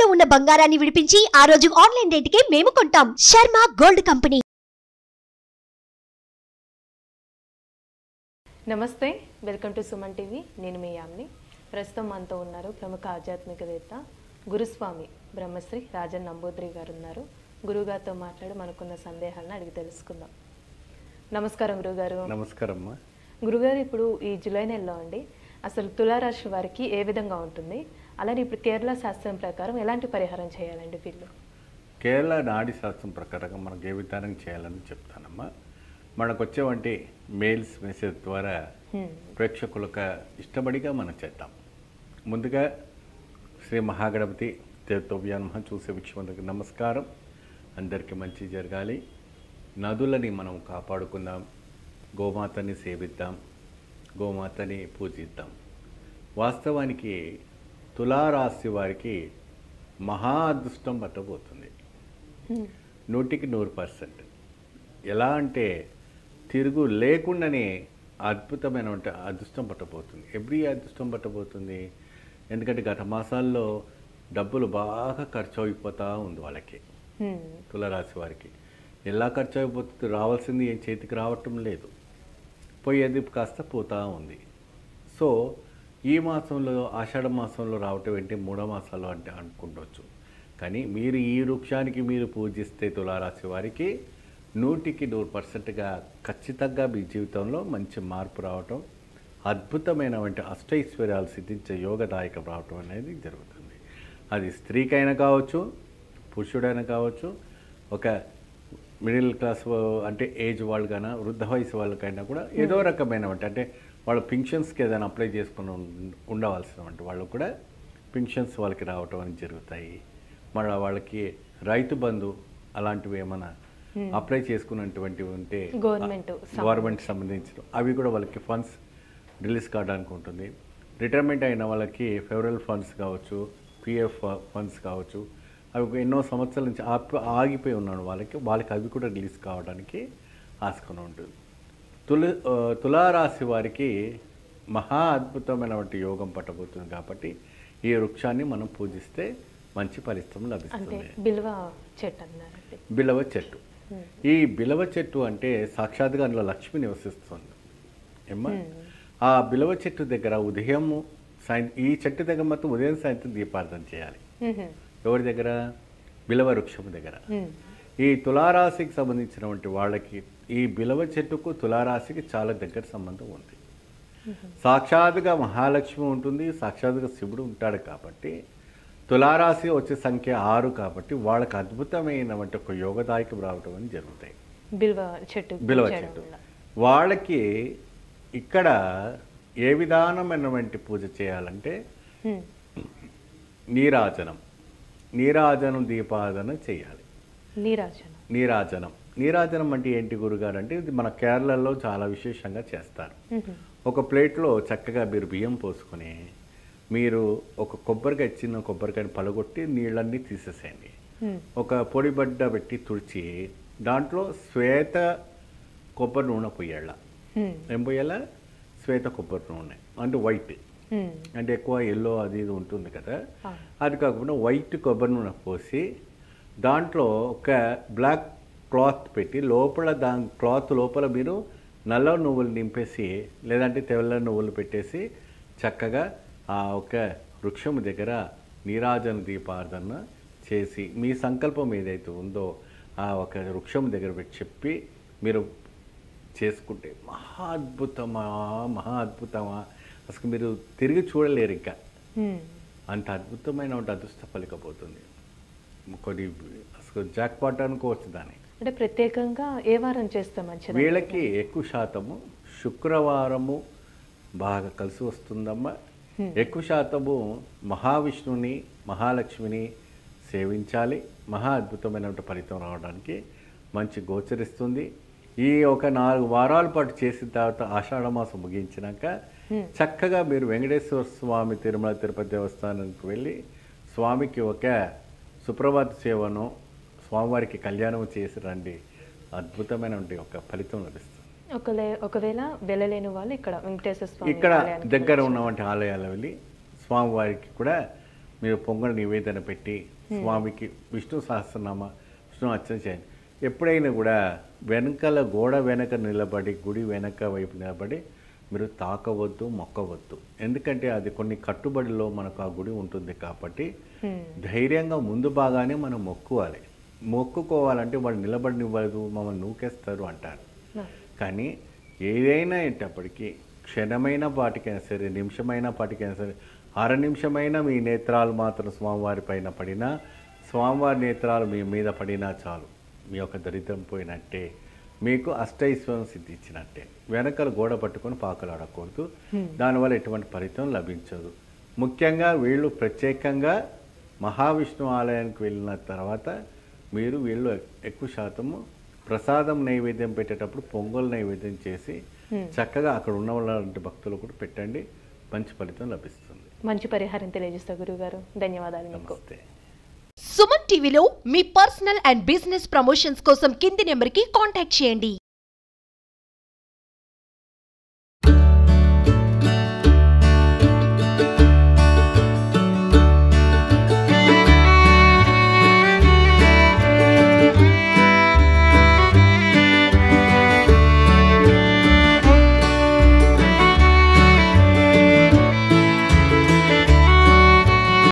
తాకట్టులో ఉన్న బంగారాన్ని విడిపించి ఆ రోజు ఆన్లైన్ రేటుకే మేము కొంటాం. Sharma gold company. నమస్తే, వెల్కమ్ టు సుమన్ టీవీ. నేను మీ యామ్ని. ప్రస్తుతం మనతో ఉన్నారు ప్రముఖ ఆధ్యాత్మికవేత్త గురుస్వామి బ్రహ్మశ్రీ రాజన్ నంబూద్రి గారు ఉన్నారు. గురుగారితో మాట్లాడి మనకున్న సందేహాలను అడిగి తెలుసుకుందాం. నమస్కారం గురుగారు. నమస్కారం. గురుగారు, ఇప్పుడు ఈ జూలై నెలలో అండి అసలు తులారాశి వారికి ఏ విధంగా ఉంటుంది, అలానే ఇప్పుడు కేరళ శాస్త్రం ప్రకారం ఎలాంటి పరిహారం చేయాలండి వీళ్ళు? కేరళ నాడి శాస్త్రం ప్రకారంగా మనకు ఏ విధానం చేయాలని చెప్తానమ్మా. మనకు వచ్చేవంటి మెయిల్స్ మెసేజ్ ద్వారా ప్రేక్షకులకు ఇష్టపడిగా మనం చేద్దాం. ముందుగా శ్రీ మహాగణపతి దేవతవ్యాన్మ చూసే వీక్షకులకు నమస్కారం. అందరికీ మంచి జరగాలి. నదులని మనం కాపాడుకుందాం, గోమాతని సేవిద్దాం, గోమాతని పూజిద్దాం. వాస్తవానికి తులారాశి వారికి మహా అదృష్టం పట్టబోతుంది. 100%. ఎలా అంటే తిరుగు లేకుండానే అద్భుతమైన అదృష్టం పట్టబోతుంది. ఎవ్రీ అదృష్టం పట్టబోతుంది. ఎందుకంటే గత మాసాల్లో డబ్బులు బాగా ఖర్చు అయిపోతూ ఉంది వాళ్ళకి, తులారాశి వారికి. ఎలా ఖర్చు అయిపోతుంది, రావాల్సింది ఏం చేతికి రావటం లేదు, పోయేది కాస్త పోతూ ఉంది. సో ఈ మాసంలో, ఆషాఢ మాసంలో రావటం ఏంటి, 3 మాసాలు అంటే అనుకుంటవచ్చు. కానీ మీరు ఈ వృక్షానికి మీరు పూజిస్తే తులారాశి వారికి 100% ఖచ్చితంగా మీ జీవితంలో మంచి మార్పు రావటం, అద్భుతమైన అష్టైశ్వర్యాలు సిద్ధించే యోగదాయకం రావటం అనేది జరుగుతుంది. అది స్త్రీకైనా కావచ్చు, పురుషుడైనా కావచ్చు, ఒక మిడిల్ క్లాస్ అంటే ఏజ్ వాళ్ళకైనా, వృద్ధ వయసు వాళ్ళకైనా కూడా ఏదో రకమైన అంటే వాళ్ళు పింఛన్స్కి ఏదైనా అప్లై చేసుకుని ఉండవలసిన వాళ్ళు కూడా పింఛన్స్ వాళ్ళకి రావటం అనేది జరుగుతాయి. మళ్ళీ వాళ్ళకి రైతు బంధు అలాంటివి ఏమైనా అప్లై చేసుకున్నటువంటివి ఉంటే గవర్నమెంట్ సంబంధించిన అవి కూడా వాళ్ళకి ఫండ్స్ రిలీజ్ కావడానికి ఉంటుంది. రిటైర్మెంట్ అయిన వాళ్ళకి ఫెడరల్ ఫండ్స్ కావచ్చు, పిఎఫ్ ఫండ్స్ కావచ్చు, అవి ఎన్నో సంవత్సరాల నుంచి ఆగిపోయి ఉన్నాడు వాళ్ళకి అవి కూడా రిలీజ్ కావడానికి ఆస్కారం ఉంటుంది. తులారాశి వారికి మహా అద్భుతమైనటువంటి యోగం పట్టబోతుంది. కాబట్టి ఈ వృక్షాన్ని మనం పూజిస్తే మంచి ఫలితం లభిస్తుంది. బిలవ చెట్టు. ఈ బిలవ చెట్టు అంటే సాక్షాత్గా అందులో లక్ష్మి నివసిస్తుంది ఏమ్మా. ఆ బిలవ చెట్టు దగ్గర ఉదయం ఈ చెట్టు దగ్గర మొత్తం ఉదయం సాయంత్రం దీపార్థన చేయాలి. ఎవరి దగ్గర? బిలవ వృక్షం దగ్గర. ఈ తులారాశికి సంబంధించినటువంటి వాళ్ళకి ఈ బిలవ చెట్టుకు తులారాశికి చాలా దగ్గర సంబంధం ఉంది. సాక్షాత్తుగా మహాలక్ష్మి ఉంటుంది, సాక్షాత్తుగా శివుడు ఉంటాడు. కాబట్టి తులారాశి వచ్చే సంఖ్య 6 కాబట్టి వాళ్ళకి అద్భుతమైనటువంటి ఒక యోగదాయకం రావటం అని జరుగుతాయి. బిలవ చెట్టు వాళ్ళకి ఇక్కడ ఏ విధానమైనటువంటి పూజ చేయాలంటే నీరాజనం దీపారాధన చేయాలి. నీరాజనం అంటే ఏంటి గురుగారు అంటే, ఇది మన కేరళలో చాలా విశేషంగా చేస్తారు. ఒక ప్లేట్లో చక్కగా మీరు బియ్యం పోసుకొని, మీరు ఒక చిన్న కొబ్బరికాయని పలగొట్టి నీళ్ళన్నీ తీసేసేయండి. ఒక పొడిబడ్డ పెట్టి తుడిచి దాంట్లో శ్వేత కొబ్బరి నూనె పొయ్యాల. ఏం పొయ్యాల? శ్వేత కొబ్బరి నూనె అంటే వైట్, అంటే ఎక్కువ ఎల్లో అది ఇది ఉంటుంది కదా, అది కాకుండా వైట్ కొబ్బరి నూనె పోసి దాంట్లో ఒక బ్లాక్ క్లాత్ పెట్టి క్లాత్ లోపల మీరు నల్ల నువ్వులు నింపేసి, లేదంటే తెల్ల నువ్వులు పెట్టేసి చక్కగా ఆ ఒక వృక్షము దగ్గర నీరాజన దీపారాధన చేసి మీ సంకల్పం ఏదైతే ఉందో ఆ ఒక వృక్షం దగ్గర పెట్టి చెప్పి మీరు చేసుకుంటే మహా అద్భుతమా అసలు మీరు తిరిగి చూడలేరు. ఇంకా అంత అద్భుతమైన అదృష్ట పలికపోతుంది. కొన్ని అసలు జాక్పాట్ అనుకోవచ్చు దాన్ని. అంటే ప్రత్యేకంగా ఏ వారం చేస్తాం? వీళ్ళకి ఎక్కువ శాతము శుక్రవారము బాగా కలిసి వస్తుందమ్మా. ఎక్కువ శాతము మహావిష్ణువుని, మహాలక్ష్మిని సేవించాలి. మహా అద్భుతమైన ఫలితం రావడానికి మంచి గోచరిస్తుంది. ఈ ఒక 4 వారాల పాటు చేసిన తర్వాత ఆషాఢ మాసం ముగించినాక చక్కగా మీరు వెంకటేశ్వర స్వామి తిరుమల తిరుపతి దేవస్థానానికి వెళ్ళి స్వామికి ఒక సుప్రభాత సేవను, స్వామివారికి కళ్యాణం చేసి రండి. అద్భుతమైన ఒక ఫలితం లభిస్తుంది. ఒకవేళ వెళ్ళలేని వాళ్ళు ఇక్కడ వెంకటేశ్వర స్వామి ఇక్కడ దగ్గర ఉన్నటువంటి ఆలయాలు వెళ్ళి స్వామివారికి కూడా మీరు పొంగల్ నివేదన పెట్టి స్వామికి విష్ణు సహస్రనామ విష్ణు అర్చన చేయండి. ఎప్పుడైనా కూడా వెనకాల గోడ వెనక నిలబడి గుడి వెనక వైపు నిలబడి మీరు తాకవద్దు, మొక్కవద్దు. ఎందుకంటే అది కొన్ని కట్టుబడిలో మనకు ఆ గుడి ఉంటుంది కాబట్టి ధైర్యంగా ముందు బాగానే మనం మొక్కుకోవాలి. మొక్కుకోవాలంటే వాళ్ళు నిలబడినివ్వదు, మమ్మల్ని నూకేస్తారు అంటారు. కానీ ఏదైనా ఏంటప్పటికీ క్షణమైన పాటికైనా సరే, నిమిషమైన పాటికైనా సరే, అర నిమిషమైన మీ నేత్రాలు మాత్రం స్వామివారి పైన పడినా, స్వామివారి నేత్రాలు మీ మీద పడినా చాలు, మీ యొక్క దరిద్రం పోయినట్టే, మీకు అష్టైశ్వర్యం సిద్ధించినట్టే. వెనకలు గోడ పట్టుకొని పాకలాడకూడదు, దానివల్ల ఎటువంటి ఫలితం లభించదు. ముఖ్యంగా వీళ్ళు ప్రత్యేకంగా మహావిష్ణు ఆలయానికి వెళ్ళిన తర్వాత మీరు వీళ్ళు ఎక్కువ శాతము ప్రసాదం నైవేద్యం పెట్టేటప్పుడు పొంగల్ నైవేద్యం చేసి చక్కగా అక్కడ ఉన్న వాళ్ళ భక్తులు కూడా పెట్టండి, మంచి ఫలితం లభిస్తుంది. మంచి పరిహారం తెలియజేస్తారు గురుగారు. ధన్యవాదాలు మీకు. నమస్తే. సుమన్ టీవీలో మీ పర్సనల్ అండ్ బిజినెస్ ప్రమోషన్స్ కోసం కింది నెంబర్కి కాంటాక్ట్ చేయండి.